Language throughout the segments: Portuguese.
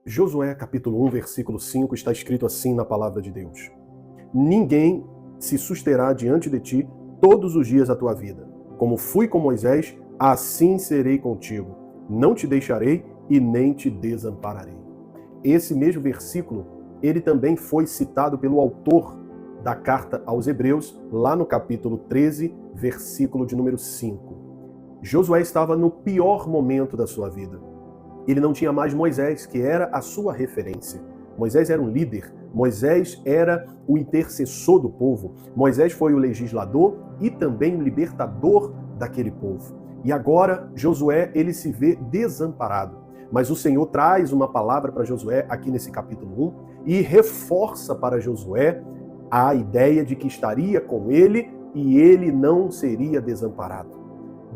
Josué capítulo 1, versículo 5, está escrito assim na palavra de Deus: Ninguém se susterá diante de ti todos os dias da tua vida. Como fui com Moisés, assim serei contigo. Não te deixarei e nem te desampararei. Esse mesmo versículo, ele também foi citado pelo autor da carta aos Hebreus, lá no capítulo 13, versículo de número 5. Josué estava no pior momento da sua vida. Ele não tinha mais Moisés, que era a sua referência. Moisés era um líder, Moisés era o intercessor do povo, Moisés foi o legislador e também o libertador daquele povo. E agora Josué, ele se vê desamparado. Mas o Senhor traz uma palavra para Josué aqui nesse capítulo 1 e reforça para Josué a ideia de que estaria com ele e ele não seria desamparado.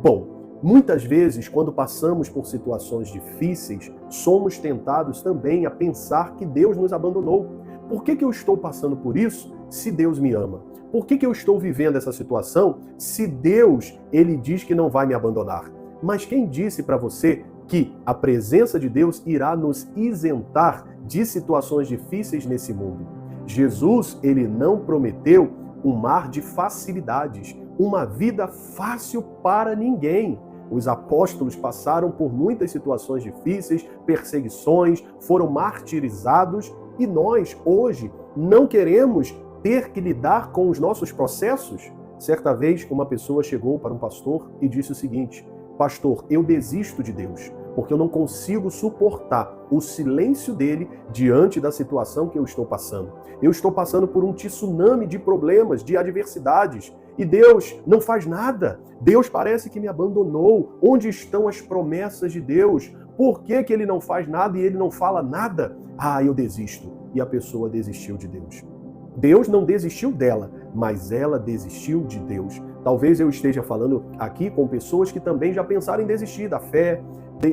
Bom, muitas vezes, quando passamos por situações difíceis, somos tentados também a pensar que Deus nos abandonou. Por que eu estou passando por isso se Deus me ama? Por que eu estou vivendo essa situação se Deus, ele diz que não vai me abandonar? Mas quem disse para você que a presença de Deus irá nos isentar de situações difíceis nesse mundo? Jesus, ele não prometeu um mar de facilidades, uma vida fácil para ninguém. Os apóstolos passaram por muitas situações difíceis, perseguições, foram martirizados e nós, hoje, não queremos ter que lidar com os nossos processos? Certa vez, uma pessoa chegou para um pastor e disse o seguinte: pastor, eu desisto de Deus, porque eu não consigo suportar o silêncio dele diante da situação que eu estou passando. Eu estou passando por um tsunami de problemas, de adversidades, e Deus não faz nada. Deus parece que me abandonou. Onde estão as promessas de Deus? Por que ele não faz nada e ele não fala nada? Ah, eu desisto. E a pessoa desistiu de Deus. Deus não desistiu dela, mas ela desistiu de Deus. Talvez eu esteja falando aqui com pessoas que também já pensaram em desistir da fé,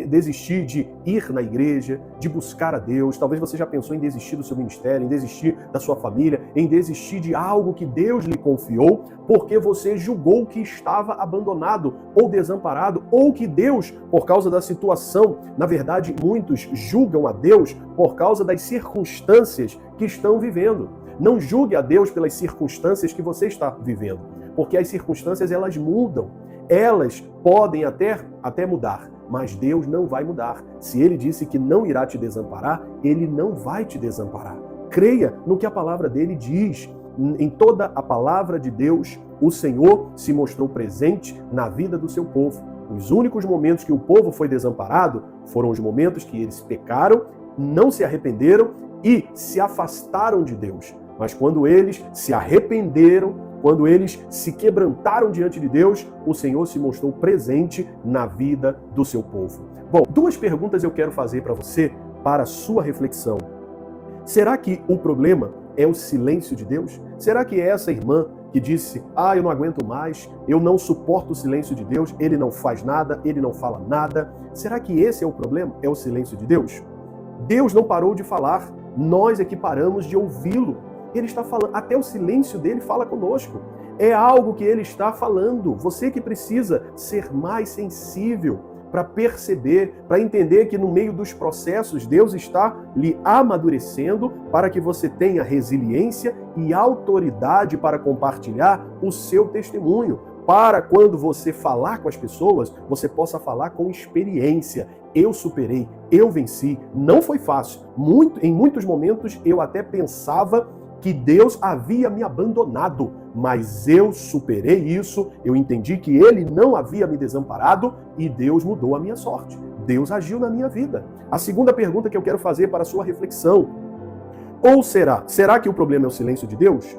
desistir de ir na igreja, de buscar a Deus. Talvez você já pensou em desistir do seu ministério, em desistir da sua família, em desistir de algo que Deus lhe confiou, porque você julgou que estava abandonado ou desamparado, ou que Deus, por causa da situação, na verdade, muitos julgam a Deus por causa das circunstâncias que estão vivendo. Não julgue a Deus pelas circunstâncias que você está vivendo, porque as circunstâncias, elas mudam. Elas podem até mudar, mas Deus não vai mudar. Se Ele disse que não irá te desamparar, Ele não vai te desamparar. Creia no que a palavra dele diz. Em toda a palavra de Deus, o Senhor se mostrou presente na vida do seu povo. Os únicos momentos que o povo foi desamparado foram os momentos que eles pecaram, não se arrependeram e se afastaram de Deus. Mas quando eles se arrependeram, quando eles se quebrantaram diante de Deus, o Senhor se mostrou presente na vida do seu povo. Bom, duas perguntas eu quero fazer para você, para a sua reflexão. Será que o problema é o silêncio de Deus? Será que é essa irmã que disse: eu não aguento mais, eu não suporto o silêncio de Deus, ele não faz nada, ele não fala nada? Será que esse é o problema? É o silêncio de Deus? Deus não parou de falar, nós é que paramos de ouvi-lo. Ele está falando, até o silêncio dele fala conosco. É algo que ele está falando. Você que precisa ser mais sensível para perceber, para entender que no meio dos processos Deus está lhe amadurecendo para que você tenha resiliência e autoridade para compartilhar o seu testemunho. Para quando você falar com as pessoas, você possa falar com experiência. Eu superei, eu venci, não foi fácil. Em muitos momentos eu até pensava que Deus havia me abandonado, mas eu superei isso, eu entendi que Ele não havia me desamparado e Deus mudou a minha sorte. Deus agiu na minha vida. A segunda pergunta que eu quero fazer para a sua reflexão: ou será que o problema é o silêncio de Deus?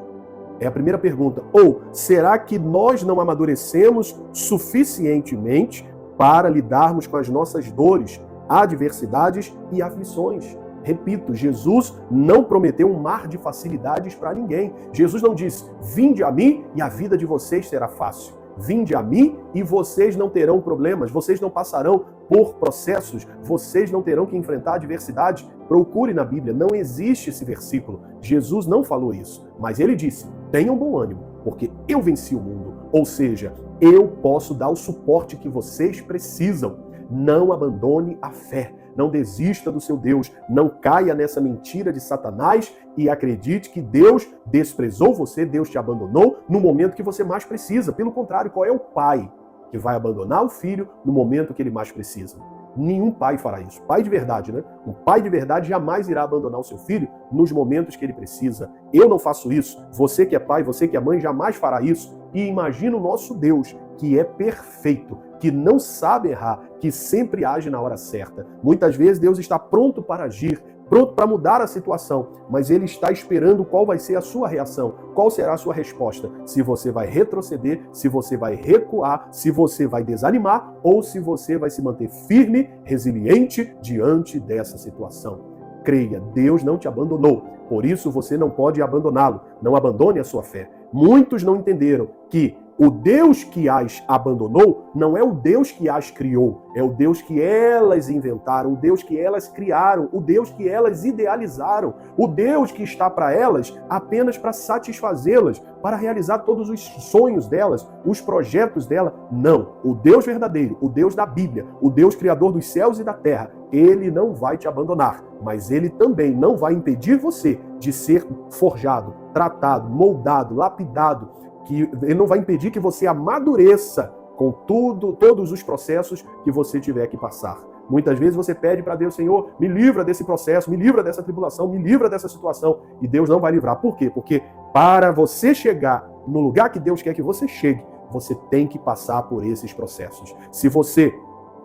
É a primeira pergunta. Ou será que nós não amadurecemos suficientemente para lidarmos com as nossas dores, adversidades e aflições? Repito, Jesus não prometeu um mar de facilidades para ninguém. Jesus não disse: vinde a mim e a vida de vocês será fácil. Vinde a mim e vocês não terão problemas, vocês não passarão por processos, vocês não terão que enfrentar adversidades. Procure na Bíblia, não existe esse versículo. Jesus não falou isso, mas ele disse: tenham bom ânimo, porque eu venci o mundo. Ou seja, eu posso dar o suporte que vocês precisam. Não abandone a fé. não desista do seu Deus, não caia nessa mentira de Satanás e acredite que Deus desprezou você, Deus te abandonou no momento que você mais precisa. Pelo contrário, qual é o pai que vai abandonar o filho no momento que ele mais precisa? Nenhum pai fará isso. Pai de verdade, né? Um pai de verdade jamais irá abandonar o seu filho nos momentos que ele precisa. Eu não faço isso. Você que é pai, você que é mãe, jamais fará isso. E imagina o nosso Deus, que é perfeito, que não sabe errar, que sempre age na hora certa. Muitas vezes Deus está pronto para agir, pronto para mudar a situação, mas Ele está esperando qual vai ser a sua reação, qual será a sua resposta. Se você vai retroceder, se você vai recuar, se você vai desanimar ou se você vai se manter firme, resiliente diante dessa situação. Creia, Deus não te abandonou, por isso você não pode abandoná-lo. Não abandone a sua fé. Muitos não entenderam que o Deus que as abandonou não é o Deus que as criou, é o Deus que elas inventaram, o Deus que elas criaram, o Deus que elas idealizaram, o Deus que está para elas apenas para satisfazê-las, para realizar todos os sonhos delas, os projetos dela. Não, o Deus verdadeiro, o Deus da Bíblia, o Deus criador dos céus e da terra, Ele não vai te abandonar, mas Ele também não vai impedir você de ser forjado, tratado, moldado, lapidado, que Ele não vai impedir que você amadureça com todos os processos que você tiver que passar. Muitas vezes você pede para Deus, Senhor, me livra desse processo, me livra dessa tribulação, me livra dessa situação, e Deus não vai livrar. Por quê? Porque para você chegar no lugar que Deus quer que você chegue, você tem que passar por esses processos. Se você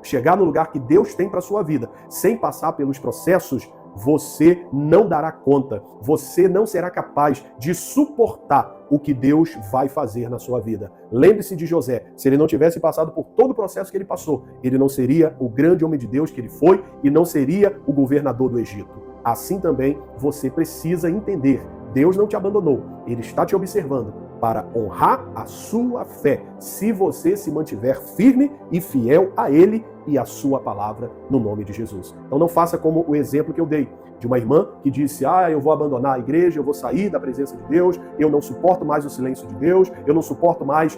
chegar no lugar que Deus tem para sua vida, sem passar pelos processos, você não dará conta, você não será capaz de suportar o que Deus vai fazer na sua vida. Lembre-se de José, se ele não tivesse passado por todo o processo que ele passou, ele não seria o grande homem de Deus que ele foi e não seria o governador do Egito. Assim também você precisa entender, Deus não te abandonou, Ele está te observando para honrar a sua fé, se você se mantiver firme e fiel a Ele e a sua palavra, no nome de Jesus. Então não faça como o exemplo que eu dei, de uma irmã que disse, eu vou abandonar a igreja, eu vou sair da presença de Deus, eu não suporto mais o silêncio de Deus, eu não suporto mais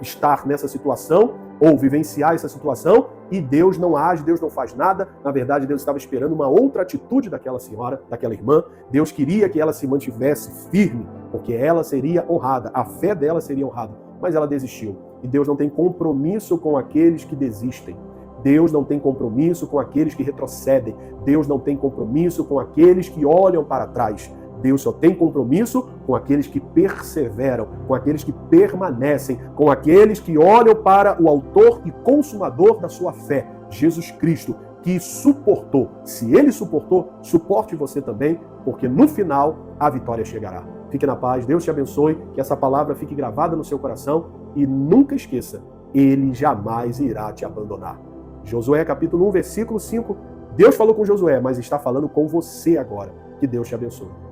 estar nessa situação, ou vivenciar essa situação, e Deus não age, Deus não faz nada. Na verdade, Deus estava esperando uma outra atitude daquela senhora, daquela irmã. Deus queria que ela se mantivesse firme, porque ela seria honrada, a fé dela seria honrada, mas ela desistiu. E Deus não tem compromisso com aqueles que desistem. Deus não tem compromisso com aqueles que retrocedem. Deus não tem compromisso com aqueles que olham para trás. Deus só tem compromisso com aqueles que perseveram, com aqueles que permanecem, com aqueles que olham para o autor e consumador da sua fé, Jesus Cristo, que suportou. Se Ele suportou, suporte você também, porque no final a vitória chegará. Fique na paz, Deus te abençoe, que essa palavra fique gravada no seu coração e nunca esqueça, Ele jamais irá te abandonar. Josué capítulo 1, versículo 5, Deus falou com Josué, mas está falando com você agora. Que Deus te abençoe.